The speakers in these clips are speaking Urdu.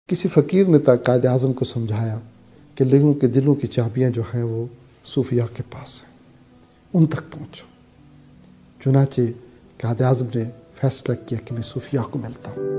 کسی فقیر نے قائد اعظم کو سمجھایا کہ لوگوں کے دلوں کی چابیاں جو ہیں وہ صوفیاء کے پاس ہیں، ان تک پہنچو۔ چنانچہ قائد اعظم نے فیصلہ کیا کہ میں صوفیاء کو ملتا ہوں۔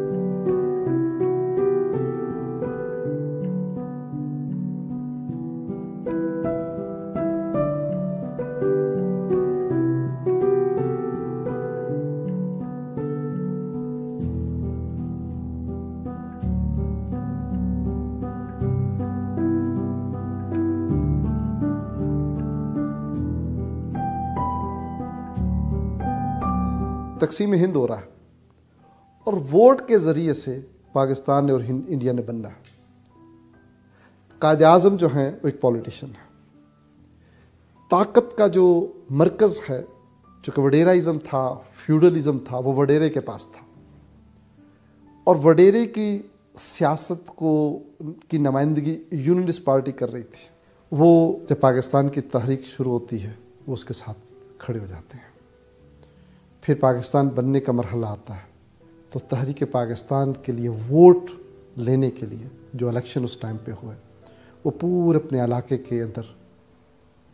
تقسیم ہند ہو رہا ہے اور ووٹ کے ذریعے سے پاکستان نے اور انڈیا نے بننا ہے۔ قائد اعظم جو ہیں وہ ایک پولیٹیشین ہے۔ طاقت کا جو مرکز ہے، چونکہ وڈیراازم تھا، فیوڈلزم تھا، وہ وڈیرے کے پاس تھا، اور وڈیرے کی سیاست کی نمائندگی یونینسٹ پارٹی کر رہی تھی۔ وہ جب پاکستان کی تحریک شروع ہوتی ہے وہ اس کے ساتھ کھڑے ہو جاتے ہیں۔ پھر پاکستان بننے کا مرحلہ آتا ہے تو تحریک پاکستان کے لیے ووٹ لینے کے لیے جو الیکشن اس ٹائم پہ ہوئے، وہ پورے اپنے علاقے کے اندر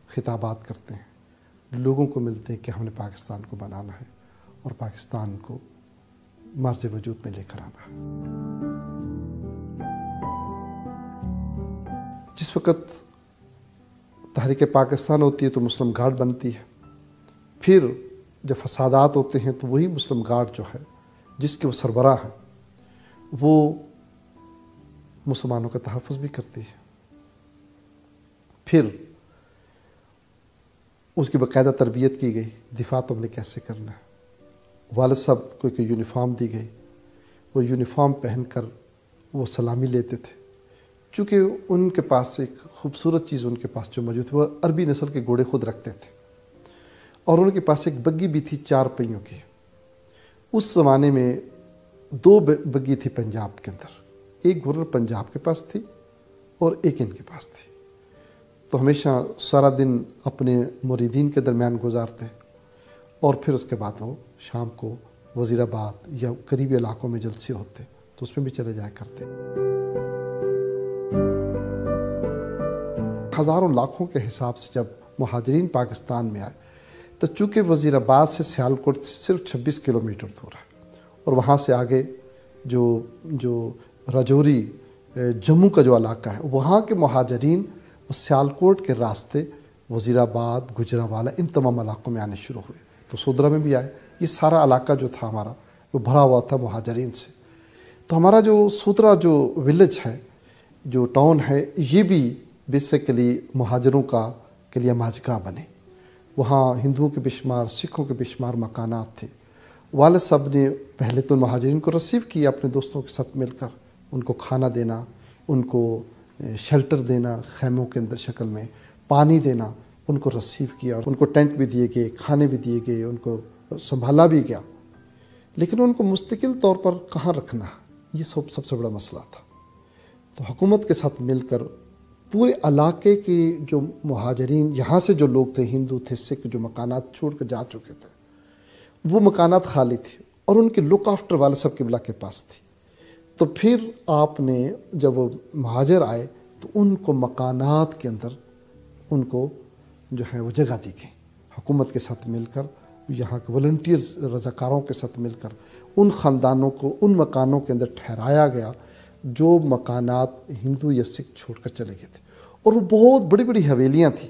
خطابات کرتے ہیں، لوگوں کو ملتے ہیں کہ ہم نے پاکستان کو بنانا ہے اور پاکستان کو مرز وجود میں لے کر آنا ہے۔ جس وقت تحریک پاکستان ہوتی ہے تو مسلم گارڈ بنتی ہے، پھر جب فسادات ہوتے ہیں تو وہی مسلم گارڈ جو ہے جس کے وہ سربراہ ہیں، وہ مسلمانوں کا تحفظ بھی کرتی ہے۔ پھر اس کی باقاعدہ تربیت کی گئی، دفاع تم نے کیسے کرنا ہے۔ والد صاحب کو ایک یونیفارم دی گئی، وہ یونیفارم پہن کر وہ سلامی لیتے تھے، چونکہ ان کے پاس ایک خوبصورت چیز ان کے پاس جو موجود تھی، وہ عربی نسل کے گھوڑے خود رکھتے تھے، اور ان کے پاس ایک بگی بھی تھی 4 پہیوں کی۔ اس زمانے میں 2 بگی تھی پنجاب کے اندر، ایک گورنر پنجاب کے پاس تھی اور ایک ان کے پاس تھی۔ تو ہمیشہ سارا دن اپنے مریدین کے درمیان گزارتے، اور پھر اس کے بعد وہ شام کو وزیر آباد یا قریبی علاقوں میں جلسے ہوتے تو اس میں بھی چلے جایا کرتے۔ ہزاروں لاکھوں کے حساب سے جب مہاجرین پاکستان میں آئے تو چونکہ وزیر آباد سے سیالکوٹ صرف 26 کلومیٹر دور ہے، اور وہاں سے آگے جو راجوری جموں کا جو علاقہ ہے، وہاں کے مہاجرین وہ سیالکوٹ کے راستے وزیر آباد، گجرانوالہ، ان تمام علاقوں میں آنے شروع ہوئے۔ تو سودرا میں بھی آئے۔ یہ سارا علاقہ جو تھا ہمارا وہ بھرا ہوا تھا مہاجرین سے۔ تو ہمارا جو سودرا جو ولیج ہے، جو ٹاؤن ہے، یہ بھی بیسیکلی مہاجروں کے لیے ماجگاہ بنے۔ وہاں ہندوؤں کے بشمار، سکھوں کے بشمار مکانات تھے۔ والد صاحب نے پہلے تو مہاجرین کو ریسیو کیا اپنے دوستوں کے ساتھ مل کر، ان کو کھانا دینا، ان کو شیلٹر دینا، خیموں کے اندر شکل میں پانی دینا، ان کو ریسیو کیا، اور ان کو ٹینٹ بھی دیے گئے، کھانے بھی دیے گئے، ان کو سنبھالا بھی گیا۔ لیکن ان کو مستقل طور پر کہاں رکھنا، یہ سب سے بڑا مسئلہ تھا۔ تو حکومت کے ساتھ مل کر پورے علاقے کے جو مہاجرین، یہاں سے جو لوگ تھے، ہندو تھے، سکھ، جو مکانات چھوڑ کر جا چکے تھے، وہ مکانات خالی تھے، اور ان کے لک آفٹر والد صاحب قبلہ کے پاس تھی۔ تو پھر آپ نے جب وہ مہاجر آئے تو ان کو مکانات کے اندر ان کو جو ہے وہ جگہ دی گئی، حکومت کے ساتھ مل کر، یہاں کے والنٹیئرز، رضاکاروں کے ساتھ مل کر ان خاندانوں کو ان مکانوں کے اندر ٹھہرایا گیا جو مکانات ہندو یا سکھ چھوڑ کر چلے گئے تھے، اور وہ بہت بڑی بڑی حویلیاں تھیں۔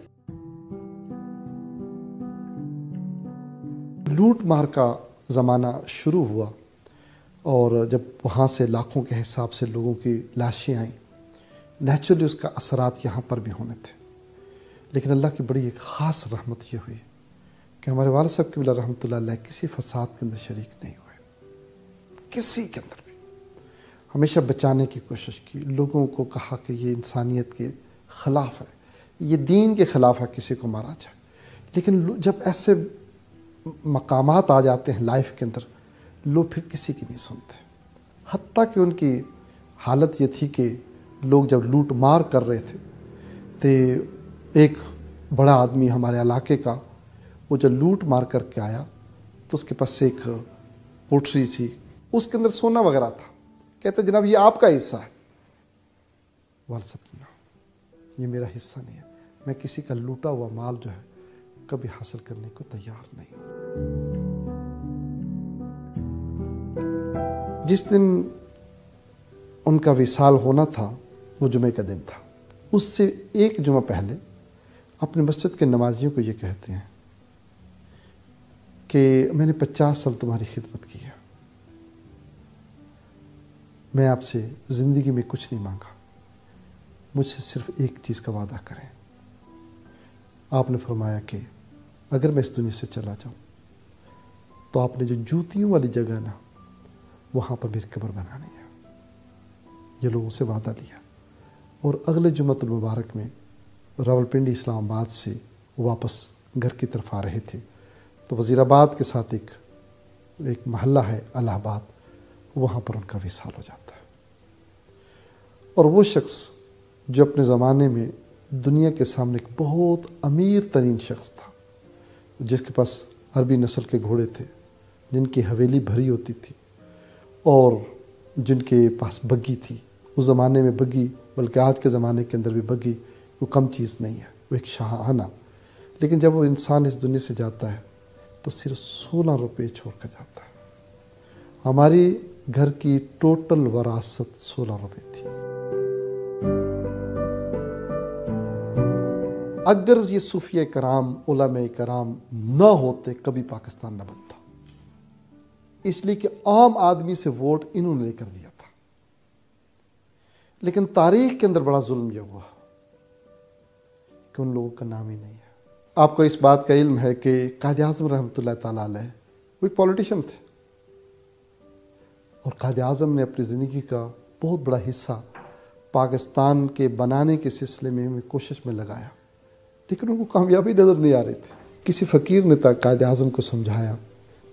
لوٹ مار کا زمانہ شروع ہوا، اور جب وہاں سے لاکھوں کے حساب سے لوگوں کی لاشیں آئیں، نیچرلی اس کا اثرات یہاں پر بھی ہونے تھے۔ لیکن اللہ کی بڑی ایک خاص رحمت یہ ہوئی کہ ہمارے والد صاحب قبلہ رحمۃ اللہ علیہ کسی فساد کے اندر شریک نہیں ہوئے، کسی کے اندر بھی۔ ہمیشہ بچانے کی کوشش کی، لوگوں کو کہا کہ یہ انسانیت کے خلاف ہے، یہ دین کے خلاف ہے کسی کو مارا جائے۔ لیکن جب ایسے مقامات آ جاتے ہیں لائف کے اندر، لوگ پھر کسی کی نہیں سنتے۔ حتیٰ کہ ان کی حالت یہ تھی کہ لوگ جب لوٹ مار کر رہے تھے تو ایک بڑا آدمی ہمارے علاقے کا، وہ جب لوٹ مار کر کے آیا تو اس کے پاس ایک پوٹری تھی، اس کے اندر سونا وغیرہ تھا۔ کہتے جناب یہ آپ کا حصہ ہے۔ والد صاحب نہ، یہ میرا حصہ نہیں ہے، میں کسی کا لوٹا ہوا مال جو ہے کبھی حاصل کرنے کو تیار نہیں ہوں۔ جس دن ان کا وصال ہونا تھا وہ جمعے کا دن تھا، اس سے ایک جمعہ پہلے اپنے مسجد کے نمازیوں کو یہ کہتے ہیں کہ میں نے 50 سال تمہاری خدمت کی ہے، میں آپ سے زندگی میں کچھ نہیں مانگا، مجھ سے صرف ایک چیز کا وعدہ کریں۔ آپ نے فرمایا کہ اگر میں اس دنیا سے چلا جاؤں تو آپ نے جو جوتیوں والی جگہ نا وہاں پر میری قبر بنانی ہے۔ یہ لوگوں سے وعدہ لیا، اور اگلے جمعۃ المبارک میں راولپنڈی اسلام آباد سے واپس گھر کی طرف آ رہے تھے تو وزیر آباد کے ساتھ ایک محلہ ہے الہ آباد، وہاں پر ان کا وصال ہو جاتا ہے۔ اور وہ شخص جو اپنے زمانے میں دنیا کے سامنے ایک بہت امیر ترین شخص تھا، جس کے پاس عربی نسل کے گھوڑے تھے، جن کی حویلی بھری ہوتی تھی اور جن کے پاس بگی تھی۔ اس زمانے میں بگی، بلکہ آج کے زمانے کے اندر بھی بگی وہ کم چیز نہیں ہے، وہ ایک شاہانہ۔ لیکن جب وہ انسان اس دنیا سے جاتا ہے تو صرف 16 روپے چھوڑ کر جاتا ہے۔ ہماری گھر کی ٹوٹل وراثت 16 روپے تھی۔ اگر یہ صوفیہ کرام، علماء کرام نہ ہوتے کبھی پاکستان نہ بنتا، اس لیے کہ عام آدمی سے ووٹ انہوں نے لے کر دیا تھا۔ لیکن تاریخ کے اندر بڑا ظلم یہ ہوا کہ ان لوگوں کا نام ہی نہیں ہے۔ آپ کو اس بات کا علم ہے کہ قائد اعظم رحمۃ اللہ تعالیٰ علیہ وہ ایک پولیٹیشین تھے، اور قائد اعظم نے اپنی زندگی کا بہت بڑا حصہ پاکستان کے بنانے کے سلسلے میں کوشش میں لگایا، لیکن ان کو کامیابی نظر نہیں آ رہی تھی۔ کسی فقیر نے قائد اعظم کو سمجھایا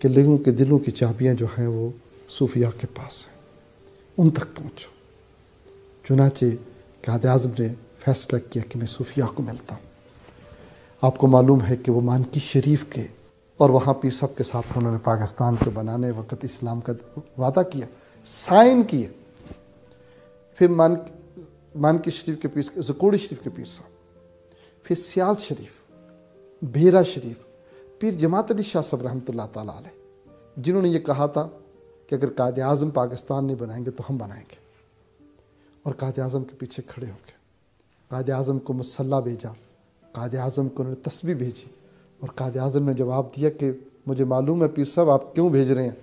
کہ لوگوں کے دلوں کی چابیاں جو ہیں وہ صوفیاء کے پاس ہیں، ان تک پہنچو۔ چنانچہ قائد اعظم نے فیصلہ کیا کہ میں صوفیاء کو ملتا ہوں۔ آپ کو معلوم ہے کہ وہ مانکی شریف کے اور وہاں پیر صاحب کے ساتھ انہوں نے پاکستان کو بنانے وقت اسلام کا وعدہ کیا، سائن کیے۔ پھر مانکی شریف کے پیر، زکوڑی شریف کے پیر صاحب، پھر سیال شریف، بھیرا شریف، پیر جماعت علی شاہ صاحب رحمۃ اللہ تعالیٰ علیہ، جنہوں نے یہ کہا تھا کہ اگر قائد اعظم پاکستان نہیں بنائیں گے تو ہم بنائیں گے، اور قائد اعظم کے پیچھے کھڑے ہو گئے۔ قائد اعظم کو مسلح بھیجا، قائد اعظم کو انہوں نے تسبیح بھیجی، اور قائد اعظم نے جواب دیا کہ مجھے معلوم ہے پیر صاحب آپ کیوں بھیج رہے ہیں،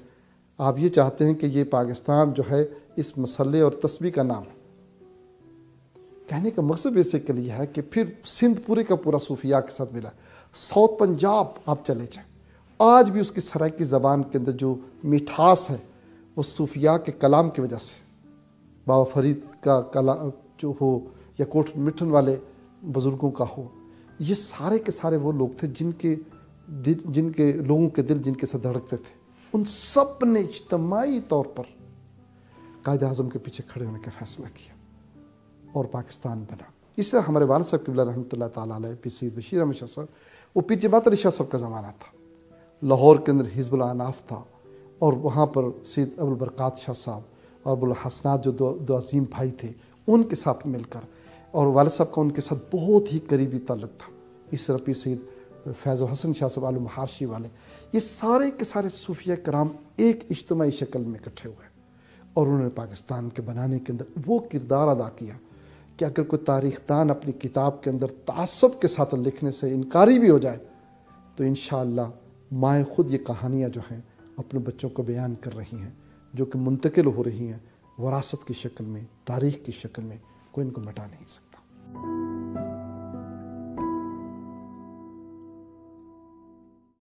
آپ یہ چاہتے ہیں کہ یہ پاکستان جو ہے اس مسلح اور تسبیح کا نام ہے۔ کہنے کا مقصد بیسیکلی یہ ہے کہ پھر سندھ پورے کا پورا صوفیاء کے ساتھ ملا، ساؤتھ پنجاب آپ چلے جائیں، آج بھی اس کی سرائکی زبان کے اندر جو مٹھاس ہے وہ صوفیاء کے کلام کی وجہ سے، بابا فرید کا کلام جو ہو یا کوٹ مٹھن والے بزرگوں کا ہو، یہ سارے کے سارے وہ لوگ تھے جن کے لوگوں کے دل جن کے ساتھ دھڑکتے تھے۔ ان سب نے اجتماعی طور پر قائد اعظم کے پیچھے کھڑے ہونے کا فیصلہ کیا اور پاکستان بنا۔ اس طرح ہمارے والد صاحب قبلہ رحمۃ اللہ تعالیٰ علیہ، پیر سید بشیر احمد شاہ صاحب، وہ پیر جماعت علی شاہ صاحب کا زمانہ تھا، لاہور کے اندر حزب الاناف تھا، اور وہاں پر سید ابو البرکات شاہ صاحب اور ابو الحسنات جو دو عظیم بھائی تھے، ان کے ساتھ مل کر، اور والد صاحب کا ان کے ساتھ بہت ہی قریبی تعلق تھا۔ اس طرح پیر سید فیض الحسن شاہ صاحب عالم محارشی والے، یہ سارے کے سارے صوفیہ کرام ایک اجتماعی شکل میں اکٹھے ہوئے، اور انہوں نے پاکستان کے بنانے کے اندر وہ کردار ادا کیا کہ اگر کوئی تاریخ دان اپنی کتاب کے اندر تعصب کے ساتھ لکھنے سے انکاری بھی ہو جائے تو انشاءاللہ مائیں خود یہ کہانیاں جو ہیں اپنے بچوں کو بیان کر رہی ہیں، جو کہ منتقل ہو رہی ہیں وراثت کی شکل میں، تاریخ کی شکل میں، کوئی ان کو مٹا نہیں سکتا۔